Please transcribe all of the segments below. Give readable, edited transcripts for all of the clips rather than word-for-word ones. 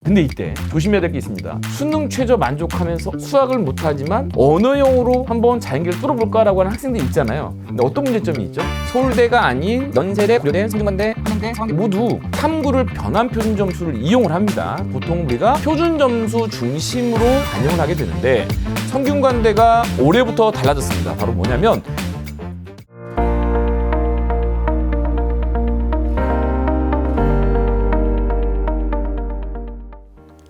근데 이때 조심해야 될 게 있습니다. 수능 최저 만족하면서 수학을 못하지만 언어형으로 한번 자연계를 뚫어볼까라고 하는 학생들이 있잖아요. 근데 어떤 문제점이 있죠? 서울대가 아닌 연세대, 고려대, 성균관대, 한양대, 서강대 모두 탐구를 변환 표준 점수를 이용을 합니다. 보통 우리가 표준 점수 중심으로 반영을 하게 되는데 성균관대가 올해부터 달라졌습니다. 바로 뭐냐면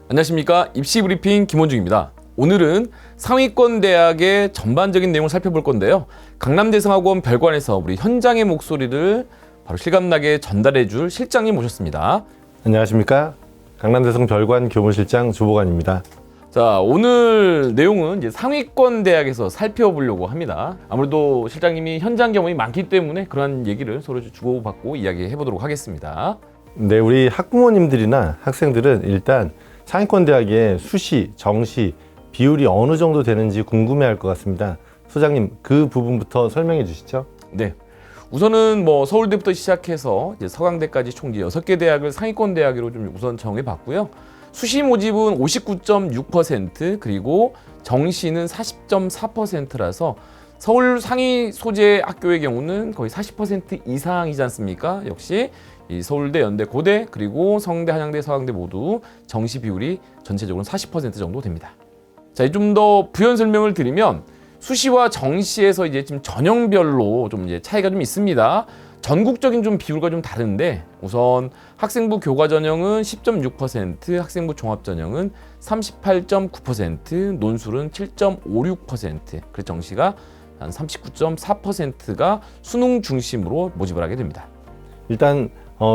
안녕하십니까. 입시브리핑 김원중입니다. 오늘은 상위권 대학의 전반적인 내용을 살펴볼 건데요. 강남대성학원 별관에서 우리 현장의 목소리를 바로 실감나게 전달해 줄 실장님 모셨습니다. 안녕하십니까. 강남대성 별관 교무실장 주보관입니다. 자, 오늘 내용은 이제 상위권 대학에서 살펴보려고 합니다. 아무래도 실장님이 현장 경험이 많기 때문에 그런 얘기를 서로 주고받고 이야기해 보도록 하겠습니다. 네, 우리 학부모님들이나 학생들은 일단 상위권 대학의 수시, 정시 비율이 어느 정도 되는지 궁금해할 것 같습니다. 소장님, 그 부분부터 설명해 주시죠. 네. 우선은 뭐 서울대부터 시작해서 이제 서강대까지 총 6개 대학을 상위권 대학으로 좀 우선 정해 봤고요. 수시 모집은 59.6% 그리고 정시는 40.4%라서 서울 상위 소재 학교의 경우는 거의 40% 이상이지 않습니까? 역시 이 서울대, 연대, 고대 그리고 성대, 한양대, 서강대 모두 정시 비율이 전체적으로 40% 정도 됩니다. 자, 좀 더 부연 설명을 드리면 수시와 정시에서 이제 지금 전형별로 좀 이제 차이가 좀 있습니다. 전국적인 좀 비율과 좀 다른데 우선 학생부 교과 전형은 10.6%, 학생부 종합 전형은 38.9%, 논술은 7.56%, 그래서 정시가 한 39.4%가 수능 중심으로 모집을 하게 됩니다. 일단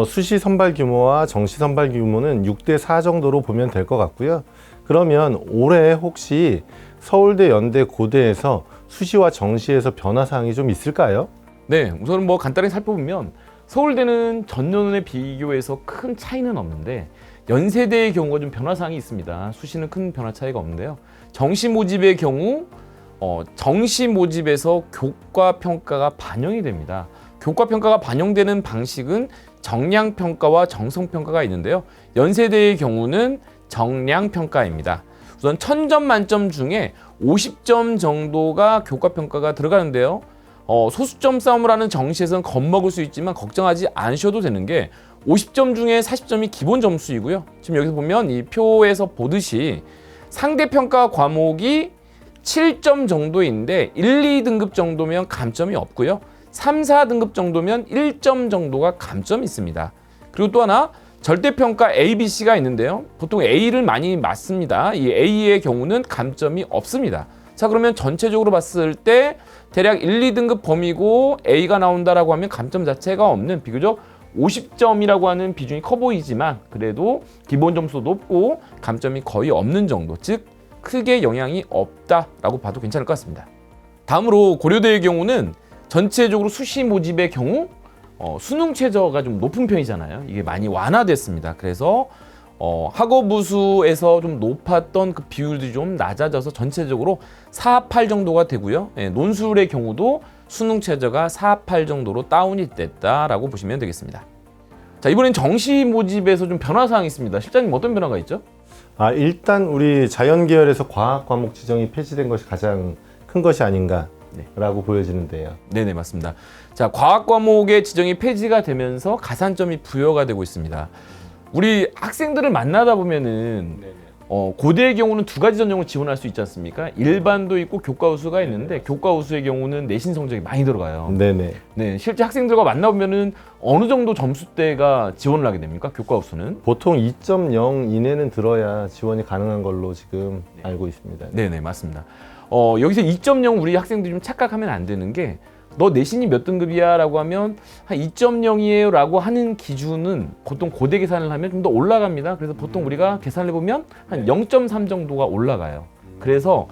수시 선발 규모와 정시 선발 규모는 6대 4 정도로 보면 될 것 같고요. 그러면 올해 혹시 서울대, 연대, 고대에서 수시와 정시에서 변화사항이 좀 있을까요? 네, 우선 뭐 간단히 살펴보면 서울대는 전년에 비교해서 큰 차이는 없는데 연세대의 경우가 좀 변화사항이 있습니다. 수시는 큰 변화 차이가 없는데요. 정시 모집의 경우 정시 모집에서 교과 평가가 반영이 됩니다. 교과 평가가 반영되는 방식은 정량 평가와 정성 평가가 있는데요. 연세대의 경우는 정량 평가입니다. 우선 1000점 만점 중에 50점 정도가 교과 평가가 들어가는데요. 소수점 싸움을 하는 정시에서는 겁먹을 수 있지만 걱정하지 않으셔도 되는 게 50점 중에 40점이 기본 점수이고요. 지금 여기서 보면 이 표에서 보듯이 상대평가 과목이 7점 정도인데 1, 2등급 정도면 감점이 없고요. 3, 4등급 정도면 1점 정도가 감점이 있습니다. 그리고 또 하나 절대평가 A, B, C가 있는데요. 보통 A를 많이 맞습니다. 이 A의 경우는 감점이 없습니다. 자, 그러면 전체적으로 봤을 때 대략 1, 2등급 범위고 A가 나온다라고 하면 감점 자체가 없는 비교적 50점이라고 하는 비중이 커 보이지만 그래도 기본 점수도 높고 감점이 거의 없는 정도, 즉 크게 영향이 없다라고 봐도 괜찮을 것 같습니다. 다음으로 고려대의 경우는 전체적으로 수시 모집의 경우 수능 최저가 좀 높은 편이잖아요. 이게 많이 완화됐습니다. 그래서 학업우수에서 좀 높았던 그 비율들이 좀 낮아져서 전체적으로 4, 8 정도가 되고요. 논술의 경우도 수능 최저가 4, 8 정도로 다운이 됐다라고 보시면 되겠습니다. 자, 이번엔 정시 모집에서 좀 변화사항이 있습니다. 실장님 어떤 변화가 있죠? 일단 우리 자연 계열에서 과학 과목 지정이 폐지된 것이 가장 큰 것이 아닌가라고 보여지는데요. 네네, 맞습니다. 자, 과학 과목의 지정이 폐지가 되면서 가산점이 부여가 되고 있습니다. 우리 학생들을 만나다 보면은 고대의 경우는 두 가지 전형을 지원할 수 있지 않습니까? 일반도 있고 교과 우수가 있는데 교과 우수의 경우는 내신 성적이 많이 들어가요. 네네. 네, 실제 학생들과 만나보면은 어느 정도 점수대가 지원을 하게 됩니까? 교과 우수는? 보통 2.0 이내는 들어야 지원이 가능한 걸로 지금 알고 있습니다. 네네, 맞습니다. 여기서 2.0 우리 학생들이 좀 착각하면 안 되는 게 너 내신이 몇 등급이야? 라고 하면 한 2.0이에요 라고 하는 기준은 보통 고대 계산을 하면 좀 더 올라갑니다. 그래서 보통 우리가 계산을 해보면 한 0.3 정도가 올라가요. 그래서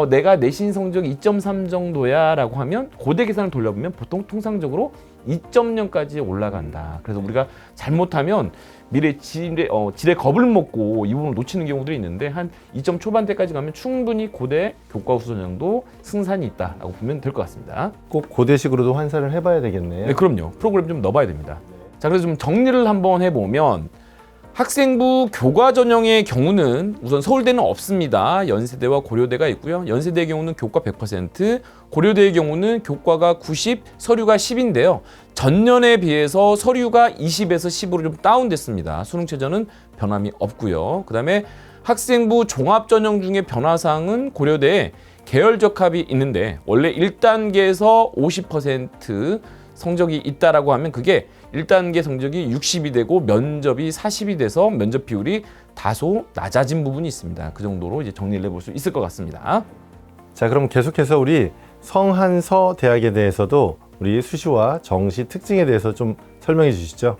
내가 내신 성적 2.3 정도야 라고 하면 고대 계산을 돌려보면 보통 통상적으로 2.0까지 올라간다. 그래서 우리가 잘못하면 미래 질의 겁을 먹고 이 부분을 놓치는 경우들이 있는데 한 2점 초반대까지 가면 충분히 고대 교과 우수 전형도 승산이 있다라고 보면 될 것 같습니다. 꼭 고대식으로도 환산을 해봐야 되겠네요. 네, 그럼요. 프로그램 좀 넣어봐야 됩니다. 자, 그래서 좀 정리를 한번 해보면 학생부 교과 전형의 경우는 우선 서울대는 없습니다. 연세대와 고려대가 있고요. 연세대의 경우는 교과 100%, 고려대의 경우는 교과가 90, 서류가 10인데요. 전년에 비해서 서류가 20에서 10으로 좀 다운됐습니다. 수능 최저는 변함이 없고요. 그다음에 학생부 종합 전형 중에 변화사항은 고려대에 계열적 합이 있는데 원래 1단계에서 50% 성적이 있다라고 하면 그게 1단계 성적이 60이 되고 면접이 40이 돼서 면접 비율이 다소 낮아진 부분이 있습니다. 그 정도로 이제 정리를 해볼 수 있을 것 같습니다. 자, 그럼 계속해서 우리 성한서 대학에 대해서도 우리 수시와 정시 특징에 대해서 좀 설명해 주시죠.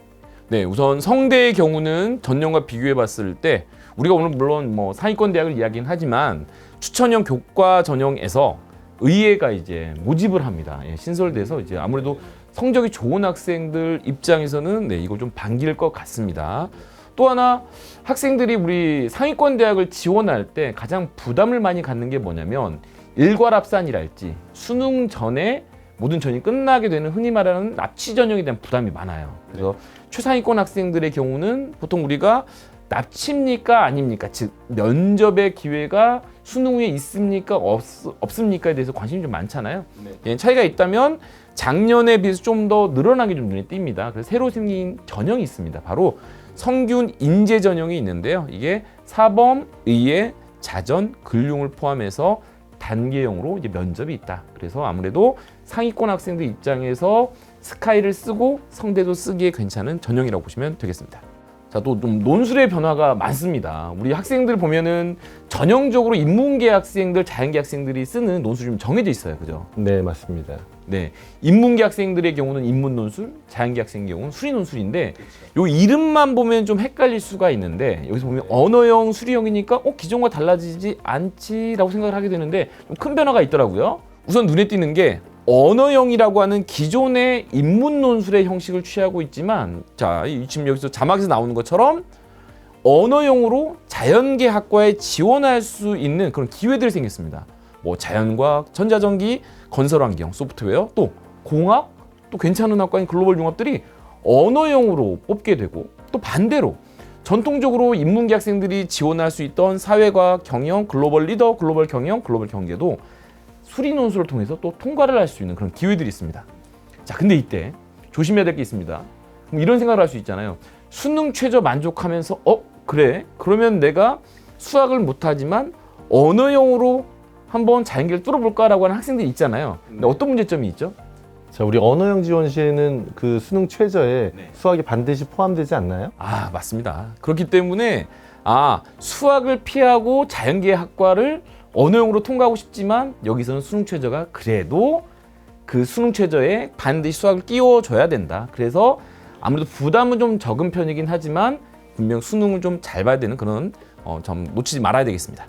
네, 우선 성대의 경우는 전년과 비교해 봤을 때 우리가 오늘 물론 뭐 상위권 대학을 이야기는 하지만 추천형 교과 전형에서 의예가 이제 모집을 합니다. 예, 신설돼서 이제 아무래도 성적이 좋은 학생들 입장에서는 이걸 좀 반길 것 같습니다. 또 하나 학생들이 우리 상위권 대학을 지원할 때 가장 부담을 많이 갖는 게 뭐냐면 일괄합산이랄지 수능 전에 모든 전형이 끝나게 되는 흔히 말하는 납치 전형에 대한 부담이 많아요. 그래서 최상위권 학생들의 경우는 보통 우리가 납치입니까 아닙니까? 즉 면접의 기회가 수능 후에 있습니까 없습니까에 대해서 관심이 좀 많잖아요. 예, 차이가 있다면 작년에 비해서 좀 더 늘어나게 좀 눈에 띕니다. 그래서 새로 생긴 전형이 있습니다. 바로 성균 인재 전형이 있는데요. 이게 사범, 의예, 자전, 근룡을 포함해서 단계형으로 이제 면접이 있다. 그래서 아무래도 상위권 학생들 입장에서 스카이를 쓰고 성대도 쓰기에 괜찮은 전형이라고 보시면 되겠습니다. 자, 또 좀 논술의 변화가 많습니다. 우리 학생들 보면은 전형적으로 인문계 학생들, 자연계 학생들이 쓰는 논술이 좀 정해져 있어요. 그죠? 네, 맞습니다. 네. 인문계 학생들의 경우는 인문 논술, 자연계 학생의 경우는 수리 논술인데 요 이름만 보면 좀 헷갈릴 수가 있는데 여기서 보면 언어형, 수리형이니까 기존과 달라지지 않지라고 생각을 하게 되는데 좀 큰 변화가 있더라고요. 우선 눈에 띄는 게 언어형이라고 하는 기존의 인문 논술의 형식을 취하고 있지만 자, 지금 여기서 자막에서 나오는 것처럼 언어형으로 자연계 학과에 지원할 수 있는 그런 기회들이 생겼습니다. 뭐 자연과학, 전자전기, 건설환경, 소프트웨어, 또 공학, 또 괜찮은 학과인 글로벌 융합들이 언어형으로 뽑게 되고 또 반대로 전통적으로 인문계 학생들이 지원할 수 있던 사회과학, 경영, 글로벌 리더, 글로벌 경영, 글로벌 경제도 수리 논술을 통해서 또 통과를 할 수 있는 그런 기회들이 있습니다. 자, 근데 이때 조심해야 될 게 있습니다. 그럼 이런 생각을 할 수 있잖아요. 수능 최저 만족하면서 그래? 그러면 내가 수학을 못하지만 언어형으로 한번 자연계를 뚫어볼까라고 하는 학생들이 있잖아요. 근데 어떤 문제점이 있죠? 자, 우리 언어형 지원 시에는 그 수능 최저에 수학이 반드시 포함되지 않나요? 아, 맞습니다. 그렇기 때문에 수학을 피하고 자연계 학과를 언어형으로 통과하고 싶지만 여기서는 수능 최저가 그래도 그 수능 최저에 반드시 수학을 끼워줘야 된다. 그래서 아무래도 부담은 좀 적은 편이긴 하지만 분명 수능을 좀 잘 봐야 되는 그런 점 놓치지 말아야 되겠습니다.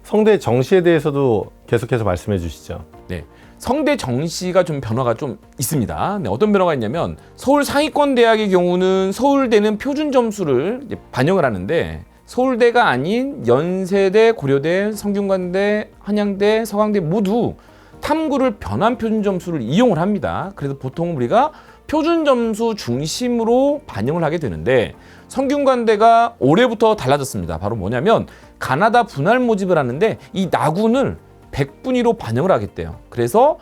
성대 정시에 대해서도 계속해서 말씀해 주시죠. 네, 성대 정시가 좀 변화가 좀 있습니다. 네, 어떤 변화가 있냐면 서울 상위권 대학의 경우는 서울대는 표준 점수를 이제 반영을 하는데 서울대가 아닌 연세대, 고려대, 성균관대, 한양대, 서강대 모두 탐구를 변환 표준 점수를 이용을 합니다. 그래서 보통 우리가 표준 점수 중심으로 반영을 하게 되는데 성균관대가 올해부터 달라졌습니다. 바로 뭐냐면 가나다 분할 모집을 하는데 이 나군을 100분위로 반영을 하겠대요. 그래서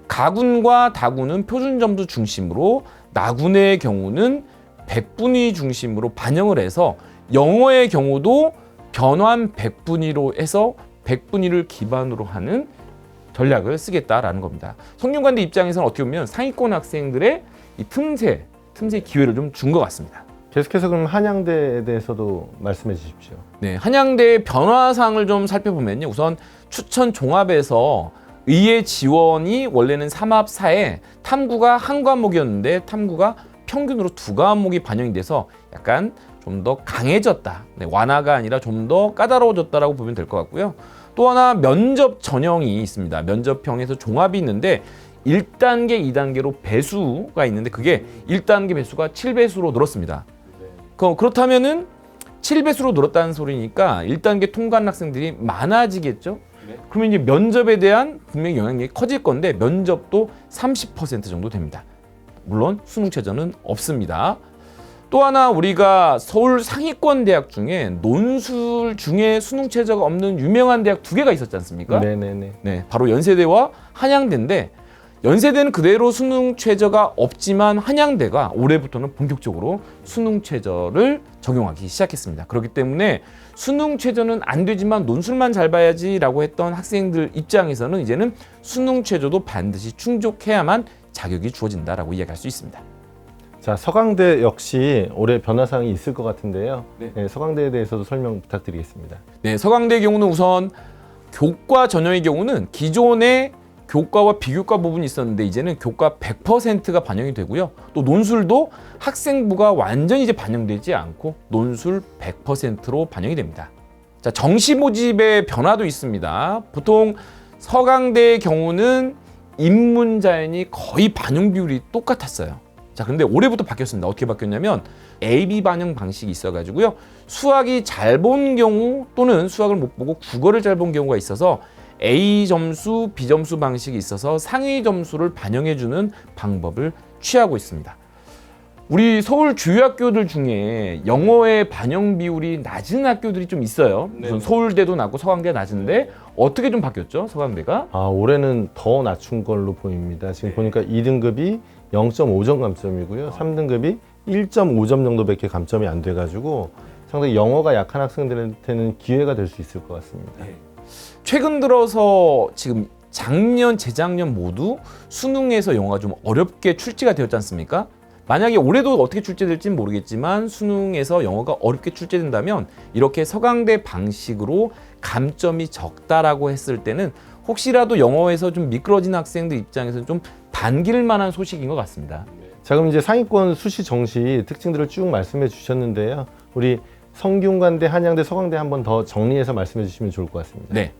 가군과 다군은 표준 점수 중심으로 나군의 경우는 100분위 중심으로 반영을 해서 영어의 경우도 변환 100분위로 해서 100분위를 기반으로 하는 전략을 쓰겠다라는 겁니다. 성균관대 입장에서는 어떻게 보면 상위권 학생들의 이 틈새 기회를 좀 준 것 같습니다. 계속해서 그럼 한양대에 대해서도 말씀해 주십시오. 네, 한양대 변화사항을 좀 살펴보면요. 우선 추천 종합에서 의예 지원이 원래는 3합 4에 탐구가 한 과목이었는데 탐구가 평균으로 2과목이 반영이 돼서 약간 좀 더 강해졌다. 네, 완화가 아니라 좀 더 까다로워졌다라고 보면 될 것 같고요. 또 하나 면접 전형이 있습니다. 면접형에서 종합이 있는데 1단계, 2단계로 배수가 있는데 그게 1단계 배수가 7배수로 늘었습니다. 그렇다면은 7배수로 늘었다는 소리니까 1단계 통과한 학생들이 많아지겠죠? 그러면 이제 면접에 대한 분명히 영향력이 커질 건데 면접도 30% 정도 됩니다. 물론 수능 최저는 없습니다. 또 하나 우리가 서울 상위권 대학 중에 논술 중에 수능 최저가 없는 유명한 대학 2개가 있었지 않습니까? 네네네. 네, 바로 연세대와 한양대인데 연세대는 그대로 수능 최저가 없지만 한양대가 올해부터는 본격적으로 수능 최저를 적용하기 시작했습니다. 그렇기 때문에 수능 최저는 안 되지만 논술만 잘 봐야지라고 했던 학생들 입장에서는 이제는 수능 최저도 반드시 충족해야만 자격이 주어진다라고 이야기할 수 있습니다. 자, 서강대 역시 올해 변화사항이 있을 것 같은데요. 네. 네, 서강대에 대해서도 설명 부탁드리겠습니다. 네, 서강대의 경우는 우선 교과 전형의 경우는 기존의 교과와 비교과 부분이 있었는데 이제는 교과 100%가 반영이 되고요. 또 논술도 학생부가 완전히 이제 반영되지 않고 논술 100%로 반영이 됩니다. 자, 정시 모집의 변화도 있습니다. 보통 서강대의 경우는 인문자연이 거의 반영 비율이 똑같았어요. 자, 그런데 올해부터 바뀌었습니다. 어떻게 바뀌었냐면 AB 반영 방식이 있어가지고요. 수학이 잘 본 경우 또는 수학을 못 보고 국어를 잘 본 경우가 있어서 A 점수, B 점수 방식이 있어서 상위 점수를 반영해주는 방법을 취하고 있습니다. 우리 서울 주요 학교들 중에 영어의 반영 비율이 낮은 학교들이 좀 있어요. 우선 서울대도 낮고 서강대가 낮은데 어떻게 좀 바뀌었죠? 서강대가? 아, 올해는 더 낮춘 걸로 보입니다. 지금 보니까 2등급이 0.5점 감점이고요. 3등급이 1.5점 정도밖에 감점이 안 돼가지고 상당히 영어가 약한 학생들한테는 기회가 될 수 있을 것 같습니다. 최근 들어서 지금 작년, 재작년 모두 수능에서 영어가 좀 어렵게 출제가 되었지 않습니까? 만약에 올해도 어떻게 출제될지는 모르겠지만 수능에서 영어가 어렵게 출제된다면 이렇게 서강대 방식으로 감점이 적다라고 했을 때는 혹시라도 영어에서 좀 미끄러진 학생들 입장에서는 좀 반길 만한 소식인 것 같습니다. 자, 그럼 이제 상위권 수시 정시 특징들을 쭉 말씀해 주셨는데요. 우리 성균관대, 한양대, 서강대 한번 더 정리해서 말씀해 주시면 좋을 것 같습니다. 네.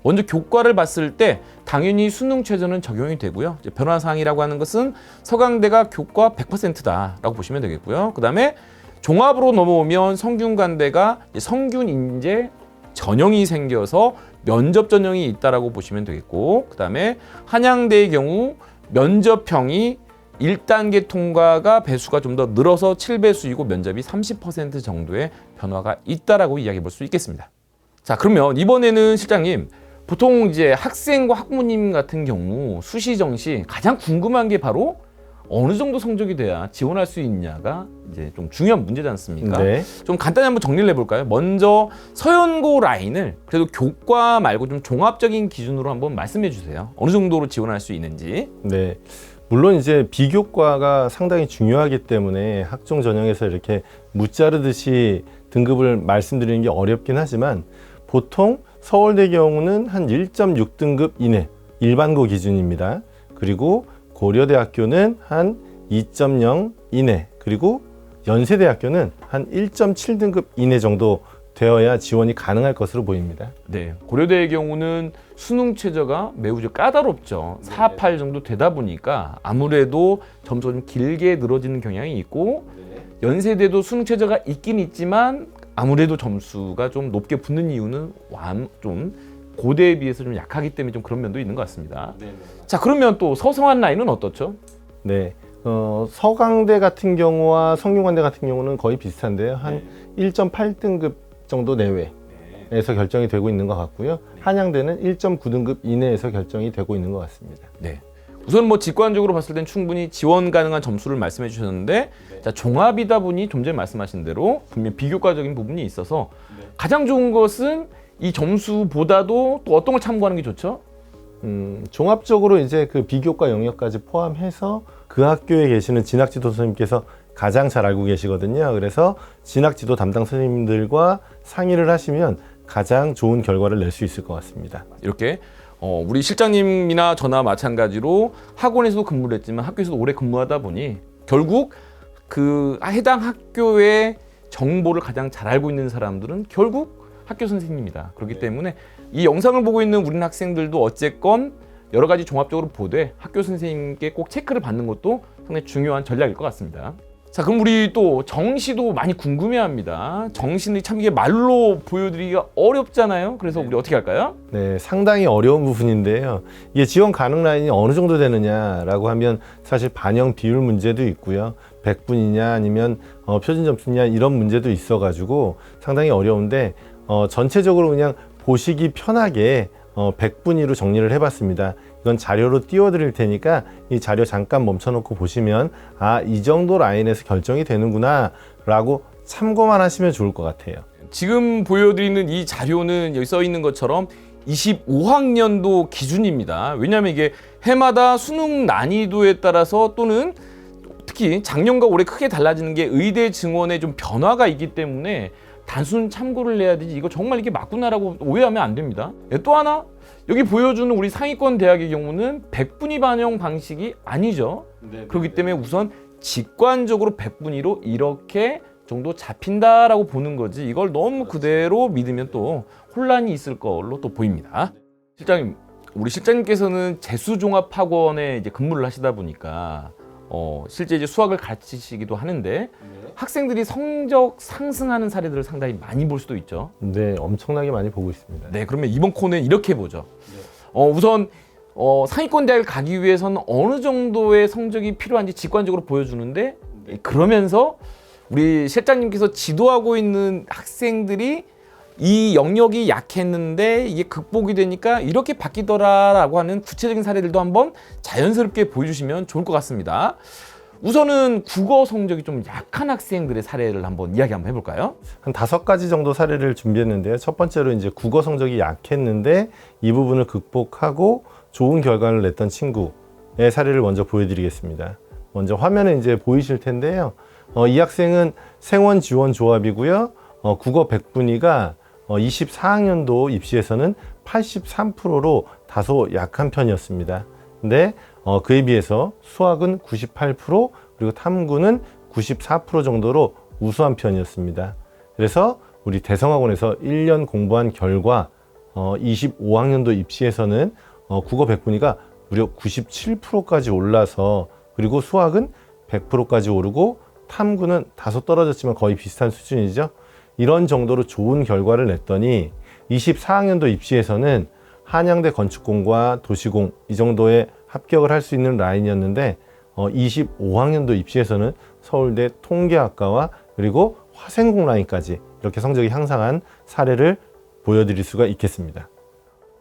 먼저 교과를 봤을 때 당연히 수능 최저는 적용이 되고요. 이제 변화사항이라고 하는 것은 서강대가 교과 100%다라고 보시면 되겠고요. 그 다음에 종합으로 넘어오면 성균관대가 성균인재 전형이 생겨서 면접 전형이 있다라고 보시면 되겠고, 그 다음에 한양대의 경우 면접형이 1단계 통과가 배수가 좀 더 늘어서 7배수이고 면접이 30% 정도의 변화가 있다라고 이야기해 볼 수 있겠습니다. 자, 그러면 이번에는 실장님, 보통 이제 학생과 학부모님 같은 경우 수시 정시 가장 궁금한 게 바로 어느 정도 성적이 돼야 지원할 수 있냐가 이제 좀 중요한 문제지 않습니까? 네. 좀 간단히 한번 정리를 해볼까요? 먼저 서연고 라인을 그래도 교과 말고 좀 종합적인 기준으로 한번 말씀해 주세요. 어느 정도로 지원할 수 있는지. 네. 물론 이제 비교과가 상당히 중요하기 때문에 학종 전형에서 이렇게 무자르듯이 등급을 말씀드리는 게 어렵긴 하지만 보통 서울대 경우는 한 1.6등급 이내 일반고 기준입니다. 그리고 고려대학교는 한 2.0 이내, 그리고 연세대학교는 한 1.7등급 이내 정도 되어야 지원이 가능할 것으로 보입니다. 네, 고려대의 경우는 수능 최저가 매우 까다롭죠. 4, 8 정도 되다 보니까 아무래도 점수가 좀 길게 늘어지는 경향이 있고, 연세대도 수능 최저가 있긴 있지만 아무래도 점수가 좀 높게 붙는 이유는 좀 고대에 비해서 좀 약하기 때문에 좀 그런 면도 있는 것 같습니다. 자, 그러면 또 서성한 라인은 어떻죠? 네, 서강대 같은 경우와 성균관대 같은 경우는 거의 비슷한데요. 한 1.8등급 정도 내외에서 결정이 되고 있는 것 같고요. 한양대는 1.9등급 이내에서 결정이 되고 있는 것 같습니다. 네. 우선 뭐 직관적으로 봤을 땐 충분히 지원 가능한 점수를 말씀해 주셨는데, 자, 종합이다 보니 좀 전에 말씀하신 대로 분명 비교과적인 부분이 있어서 가장 좋은 것은 이 점수보다도 또 어떤 걸 참고하는 게 좋죠? 종합적으로 이제 그 비교과 영역까지 포함해서 그 학교에 계시는 진학지도 선생님께서 가장 잘 알고 계시거든요. 그래서 진학지도 담당 선생님들과 상의를 하시면 가장 좋은 결과를 낼 수 있을 것 같습니다. 이렇게 우리 실장님이나 저나 마찬가지로 학원에서도 근무를 했지만 학교에서도 오래 근무하다 보니 결국 그 해당 학교의 정보를 가장 잘 알고 있는 사람들은 결국 학교 선생님입니다. 그렇기 때문에 이 영상을 보고 있는 우리 학생들도 어쨌건 여러 가지 종합적으로 보되 학교 선생님께 꼭 체크를 받는 것도 상당히 중요한 전략일 것 같습니다. 자, 그럼 우리 또 정시도 많이 궁금해합니다. 정시는 참 이게 말로 보여드리기가 어렵잖아요. 그래서 우리 어떻게 할까요? 네, 상당히 어려운 부분인데요. 이게 지원 가능 라인이 어느 정도 되느냐라고 하면 사실 반영 비율 문제도 있고요. 100분이냐 아니면 표준 점수냐 이런 문제도 있어가지고 상당히 어려운데 전체적으로 그냥 보시기 편하게 100분위로 정리를 해봤습니다. 이건 자료로 띄워드릴 테니까 이 자료 잠깐 멈춰놓고 보시면 이 정도 라인에서 결정이 되는구나 라고 참고만 하시면 좋을 것 같아요. 지금 보여드리는 이 자료는 여기 써 있는 것처럼 25학년도 기준입니다. 왜냐하면 이게 해마다 수능 난이도에 따라서 또는 특히 작년과 올해 크게 달라지는 게 의대 증원에 좀 변화가 있기 때문에 단순 참고를 해야 되지 이거 정말 이게 맞구나라고 오해하면 안 됩니다. 또 하나 여기 보여주는 우리 상위권 대학의 경우는 100분위 반영 방식이 아니죠. 그렇기 때문에 우선 직관적으로 100분위로 이렇게 정도 잡힌다라고 보는 거지 이걸 너무 그대로 믿으면 또 혼란이 있을 걸로 또 보입니다. 실장님, 우리 실장님께서는 재수종합학원에 이제 근무를 하시다 보니까 실제 이제 수학을 가르치시기도 하는데 학생들이 성적 상승하는 사례들을 상당히 많이 볼 수도 있죠. 네, 엄청나게 많이 보고 있습니다. 네, 그러면 이번 코너는 이렇게 보죠. 우선 상위권 대학을 가기 위해서는 어느 정도의 성적이 필요한지 직관적으로 보여주는데 그러면서 우리 실장님께서 지도하고 있는 학생들이 이 영역이 약했는데 이게 극복이 되니까 이렇게 바뀌더라라고 하는 구체적인 사례들도 한번 자연스럽게 보여주시면 좋을 것 같습니다. 우선은 국어 성적이 좀 약한 학생들의 사례를 한번 이야기 한번 해볼까요? 한 5가지 정도 사례를 준비했는데요. 첫 번째로 이제 국어 성적이 약했는데 이 부분을 극복하고 좋은 결과를 냈던 친구의 사례를 먼저 보여드리겠습니다. 먼저 화면에 이제 보이실 텐데요. 이 학생은 생원지원조합이고요. 국어 100분위가 24학년도 입시에서는 83%로 다소 약한 편이었습니다. 근데 그에 비해서 수학은 98% 그리고 탐구는 94% 정도로 우수한 편이었습니다. 그래서 우리 대성학원에서 1년 공부한 결과 25학년도 입시에서는 국어 100분위가 무려 97%까지 올라서 그리고 수학은 100%까지 오르고 탐구는 다소 떨어졌지만 거의 비슷한 수준이죠. 이런 정도로 좋은 결과를 냈더니 24학년도 입시에서는 한양대 건축공과 도시공 이 정도의 합격을 할 수 있는 라인이었는데 25학년도 입시에서는 서울대 통계학과와 그리고 화생공 라인까지 이렇게 성적이 향상한 사례를 보여드릴 수가 있겠습니다.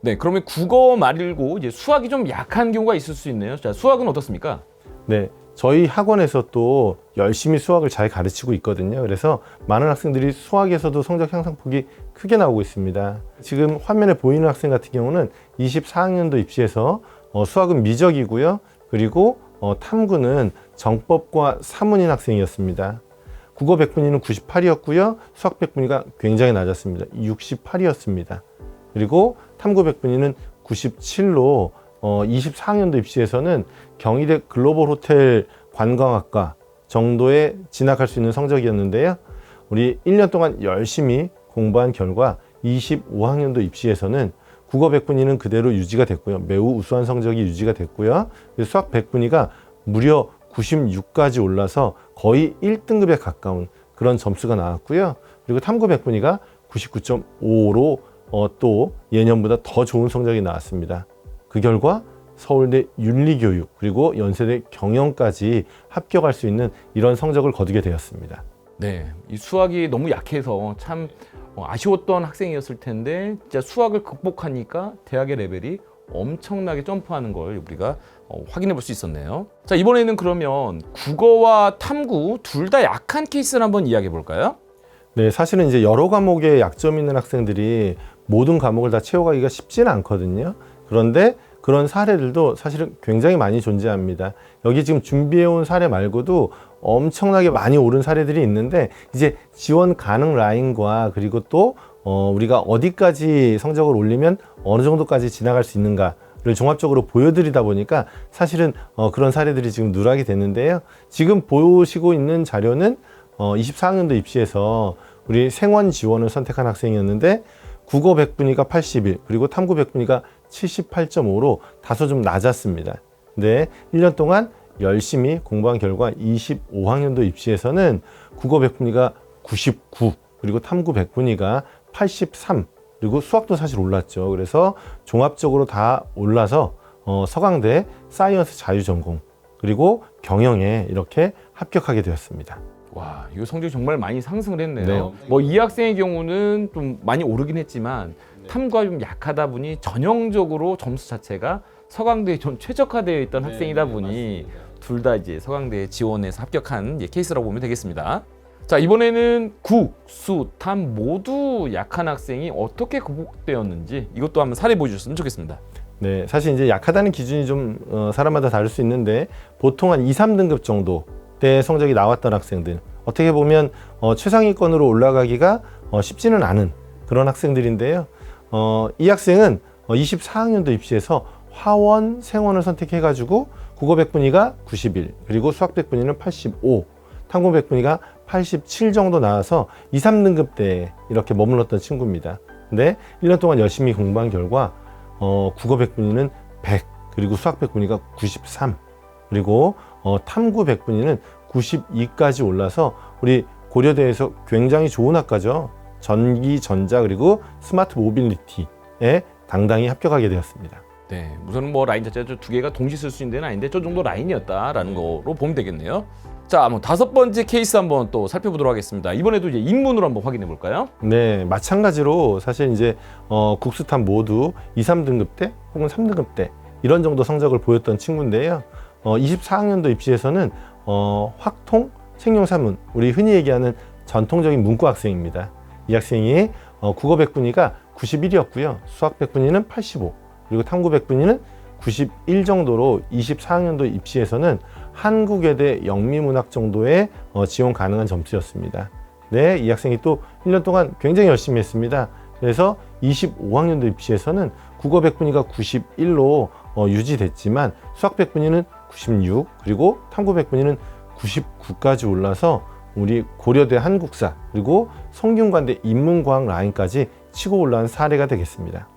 네, 그러면 국어 말고 이제 수학이 좀 약한 경우가 있을 수 있네요. 자, 수학은 어떻습니까? 네, 저희 학원에서 또 열심히 수학을 잘 가르치고 있거든요. 그래서 많은 학생들이 수학에서도 성적 향상폭이 크게 나오고 있습니다. 지금 화면에 보이는 학생 같은 경우는 24학년도 입시에서 수학은 미적이고요. 그리고 탐구는 정법과 사문인 학생이었습니다. 국어 100분위는 98이었고요. 수학 100분위가 굉장히 낮았습니다. 68이었습니다. 그리고 탐구 100분위는 97로 24학년도 입시에서는 경희대 글로벌 호텔 관광학과 정도에 진학할 수 있는 성적이었는데요. 우리 1년 동안 열심히 공부한 결과 25학년도 입시에서는 국어 100분위는 그대로 유지가 됐고요. 매우 우수한 성적이 유지가 됐고요. 수학 100분위가 무려 96까지 올라서 거의 1등급에 가까운 그런 점수가 나왔고요. 그리고 탐구 100분위가 99.5로 또 예년보다 더 좋은 성적이 나왔습니다. 그 결과 서울대 윤리교육 그리고 연세대 경영까지 합격할 수 있는 이런 성적을 거두게 되었습니다. 네, 이 수학이 너무 약해서 참 아쉬웠던 학생이었을 텐데 진짜 수학을 극복하니까 대학의 레벨이 엄청나게 점프하는 걸 우리가 확인해 볼 수 있었네요. 자, 이번에는 그러면 국어와 탐구 둘 다 약한 케이스를 한번 이야기해 볼까요? 네, 사실은 이제 여러 과목에 약점 있는 학생들이 모든 과목을 다 채워가기가 쉽지는 않거든요. 그런데 그런 사례들도 사실은 굉장히 많이 존재합니다. 여기 지금 준비해온 사례 말고도 엄청나게 많이 오른 사례들이 있는데 이제 지원 가능 라인과 그리고 또 우리가 어디까지 성적을 올리면 어느 정도까지 지나갈 수 있는가를 종합적으로 보여드리다 보니까 사실은 그런 사례들이 지금 누락이 됐는데요. 지금 보시고 있는 자료는 24학년도 입시에서 우리 생원 지원을 선택한 학생이었는데 국어 100분위가 81 그리고 탐구 100분위가 78.5로 다소 좀 낮았습니다. 근데 1년 동안 열심히 공부한 결과 25학년도 입시에서는 국어 100분위가 99 그리고 탐구 100분위가 83 그리고 수학도 사실 올랐죠. 그래서 종합적으로 다 올라서 서강대 사이언스 자유전공 그리고 경영에 이렇게 합격하게 되었습니다. 와, 이거 성적이 정말 많이 상승을 했네요. 네. 뭐 이 학생의 경우는 좀 많이 오르긴 했지만 탐구가 좀 약하다 보니 전형적으로 점수 자체가 서강대에 좀 최적화되어 있던 학생이다 보니 둘 다 이제 서강대에 지원해서 합격한 케이스라고 보면 되겠습니다. 자, 이번에는 국, 수, 탐 모두 약한 학생이 어떻게 극복되었는지 이것도 한번 사례 보여주셨으면 좋겠습니다. 네, 사실 이제 약하다는 기준이 좀 사람마다 다를 수 있는데 보통 한 2, 3등급 정도 때 성적이 나왔던 학생들, 어떻게 보면 최상위권으로 올라가기가 쉽지는 않은 그런 학생들인데요. 이 학생은 24학년도 입시에서 화원, 생원을 선택해가지고 국어 100분위가 91, 그리고 수학 100분위는 85, 탐구 100분위가 87 정도 나와서 2, 3등급 때 이렇게 머물렀던 친구입니다. 근데 1년 동안 열심히 공부한 결과 국어 100분위는 100, 그리고 수학 100분위가 93, 그리고 탐구 100분위는 92까지 올라서 우리 고려대에서 굉장히 좋은 학과죠. 전기, 전자, 그리고 스마트 모빌리티에 당당히 합격하게 되었습니다. 네, 우선은 뭐 라인 자체가 두 개가 동시 쓸 수 있는 데는 아닌데 저 정도 라인이었다라는 거로 보면 되겠네요. 자, 뭐 5번째 케이스 한번 또 살펴보도록 하겠습니다. 이번에도 이제 인문으로 한번 확인해 볼까요? 네, 마찬가지로 사실 이제 국수탐 모두 2, 3등급 때 혹은 3등급 때 이런 정도 성적을 보였던 친구인데요. 24학년도 입시에서는 확통, 생용사문, 우리 흔히 얘기하는 전통적인 문과 학생입니다. 이 학생이 국어 100분위가 91이었고요. 수학 100분위는 85, 그리고 탐구 100분위는 91 정도로 24학년도 입시에서는 한국외대 영미문학 정도의 지원 가능한 점수였습니다. 네, 이 학생이 또 1년 동안 굉장히 열심히 했습니다. 그래서 25학년도 입시에서는 국어 100분위가 91로 유지됐지만 수학 100분위는 96, 그리고 탐구 100분위는 99까지 올라서 우리 고려대 한국사, 그리고 성균관대 인문과학 라인까지 치고 올라온 사례가 되겠습니다.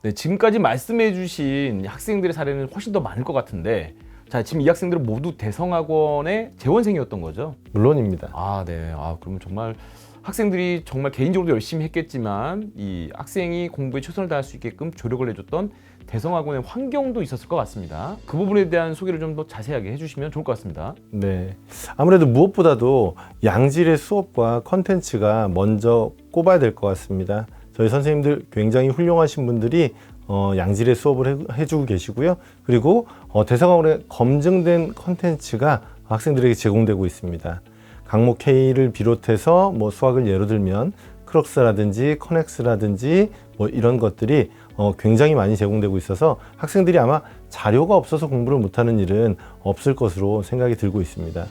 네, 지금까지 말씀해 주신 학생들의 사례는 훨씬 더 많을 것 같은데, 자, 지금 이 학생들은 모두 대성학원의 재원생이었던 거죠? 물론입니다. 아, 네. 그러면 정말 학생들이 정말 개인적으로 열심히 했겠지만 이 학생이 공부에 최선을 다할 수 있게끔 조력을 해줬던 대성학원의 환경도 있었을 것 같습니다. 그 부분에 대한 소개를 좀 더 자세하게 해주시면 좋을 것 같습니다. 네, 아무래도 무엇보다도 양질의 수업과 컨텐츠가 먼저 꼽아야 될 것 같습니다. 저희 선생님들 굉장히 훌륭하신 분들이 양질의 수업을 해주고 계시고요. 그리고 대성학원의 검증된 컨텐츠가 학생들에게 제공되고 있습니다. 강목 K를 비롯해서 뭐 수학을 예로 들면 크록스라든지 커넥스라든지 뭐 이런 것들이 굉장히 많이 제공되고 있어서 학생들이 아마 자료가 없어서 공부를 못하는 일은 없을 것으로 생각이 들고 있습니다.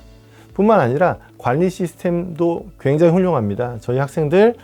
뿐만 아니라 관리 시스템도 굉장히 훌륭합니다. 저희 학생들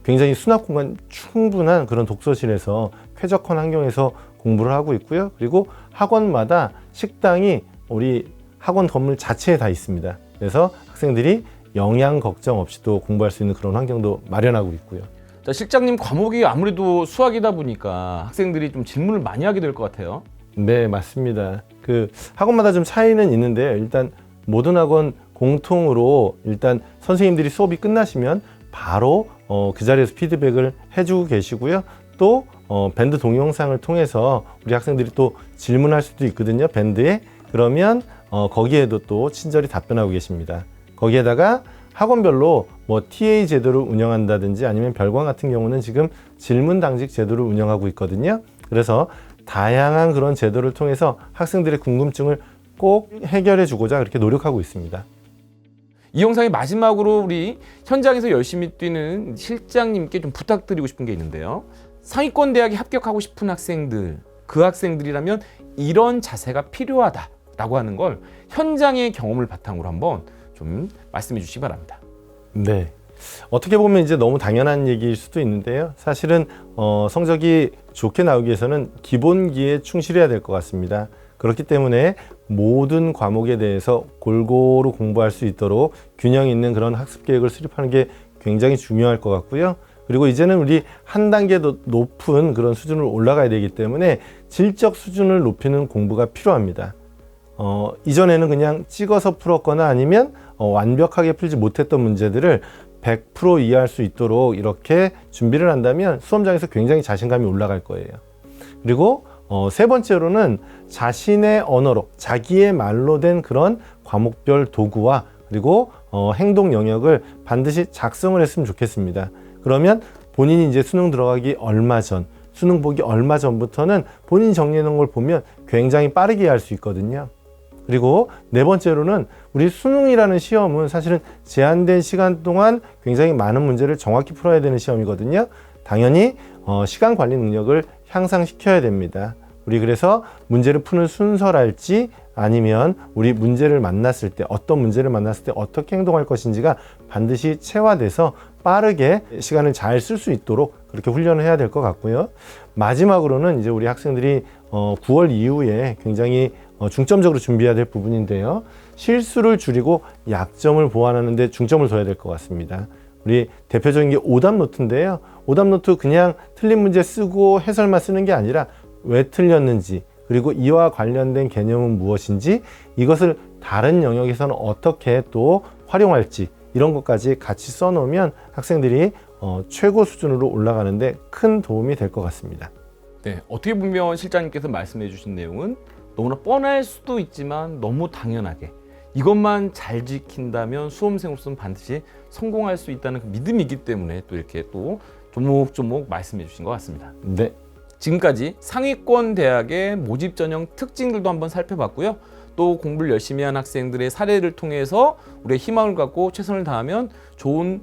굉장히 수납 공간 충분한 그런 독서실에서 쾌적한 환경에서 공부를 하고 있고요. 그리고 학원마다 식당이 우리 학원 건물 자체에 다 있습니다. 그래서 학생들이 영양 걱정 없이도 공부할 수 있는 그런 환경도 마련하고 있고요. 자, 실장님, 과목이 아무래도 수학이다 보니까 학생들이 좀 질문을 많이 하게 될 것 같아요. 네, 맞습니다. 그 학원마다 좀 차이는 있는데요. 일단 모든 학원 공통으로 일단 선생님들이 수업이 끝나시면 바로 그 자리에서 피드백을 해주고 계시고요. 또 밴드 동영상을 통해서 우리 학생들이 또 질문할 수도 있거든요. 밴드에. 그러면 거기에도 또 친절히 답변하고 계십니다. 거기에다가 학원별로 뭐 TA 제도를 운영한다든지 아니면 별관 같은 경우는 지금 질문 당직 제도를 운영하고 있거든요. 그래서 다양한 그런 제도를 통해서 학생들의 궁금증을 꼭 해결해 주고자 그렇게 노력하고 있습니다. 이 영상의 마지막으로 우리 현장에서 열심히 뛰는 실장님께 좀 부탁드리고 싶은 게 있는데요. 상위권 대학에 합격하고 싶은 학생들, 그 학생들이라면 이런 자세가 필요하다라고 하는 걸 현장의 경험을 바탕으로 한번 좀 말씀해 주시기 바랍니다. 네. 어떻게 보면 이제 너무 당연한 얘기일 수도 있는데요. 사실은 성적이 좋게 나오기 위해서는 기본기에 충실해야 될 것 같습니다. 그렇기 때문에 모든 과목에 대해서 골고루 공부할 수 있도록 균형 있는 그런 학습 계획을 수립하는 게 굉장히 중요할 것 같고요. 그리고 이제는 우리 한 단계 더 높은 그런 수준을 올라가야 되기 때문에 질적 수준을 높이는 공부가 필요합니다. 이전에는 그냥 찍어서 풀었거나 아니면 완벽하게 풀지 못했던 문제들을 100% 이해할 수 있도록 이렇게 준비를 한다면 수험장에서 굉장히 자신감이 올라갈 거예요. 그리고 세 번째로는 자신의 언어로 자기의 말로 된 그런 과목별 도구와 그리고 행동 영역을 반드시 작성을 했으면 좋겠습니다. 그러면 본인이 이제 수능 들어가기 얼마 전, 수능 보기 얼마 전부터는 본인이 정리해 놓은 걸 보면 굉장히 빠르게 할 수 있거든요. 그리고 네 번째로는 우리 수능이라는 시험은 사실은 제한된 시간 동안 굉장히 많은 문제를 정확히 풀어야 되는 시험이거든요. 당연히 시간 관리 능력을 향상시켜야 됩니다. 우리 그래서 문제를 푸는 순서랄지 아니면 우리 문제를 만났을 때 어떤 문제를 만났을 때 어떻게 행동할 것인지가 반드시 체화돼서 빠르게 시간을 잘 쓸 수 있도록 그렇게 훈련을 해야 될 것 같고요. 마지막으로는 이제 우리 학생들이 9월 이후에 굉장히 중점적으로 준비해야 될 부분인데요. 실수를 줄이고 약점을 보완하는 데 중점을 둬야 될 것 같습니다. 우리 대표적인 게 오답 노트인데요. 오답 노트 그냥 틀린 문제 쓰고 해설만 쓰는 게 아니라 왜 틀렸는지, 그리고 이와 관련된 개념은 무엇인지, 이것을 다른 영역에서는 어떻게 또 활용할지, 이런 것까지 같이 써놓으면 학생들이 최고 수준으로 올라가는데 큰 도움이 될 것 같습니다. 네, 어떻게 보면 실장님께서 말씀해 주신 내용은 너무나 뻔할 수도 있지만 너무 당연하게 이것만 잘 지킨다면 수험생으로서는 반드시 성공할 수 있다는 그 믿음이 있기 때문에 또 이렇게 또 조목조목 말씀해 주신 것 같습니다. 네. 지금까지 상위권 대학의 모집 전형 특징들도 한번 살펴봤고요. 또 공부를 열심히 한 학생들의 사례를 통해서 우리의 희망을 갖고 최선을 다하면 좋은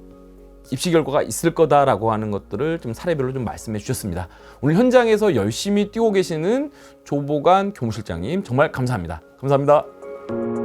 입시 결과가 있을 거다라고 하는 것들을 좀 사례별로 좀 말씀해 주셨습니다. 오늘 현장에서 열심히 뛰고 계시는 조보관 교무실장님 정말 감사합니다. 감사합니다.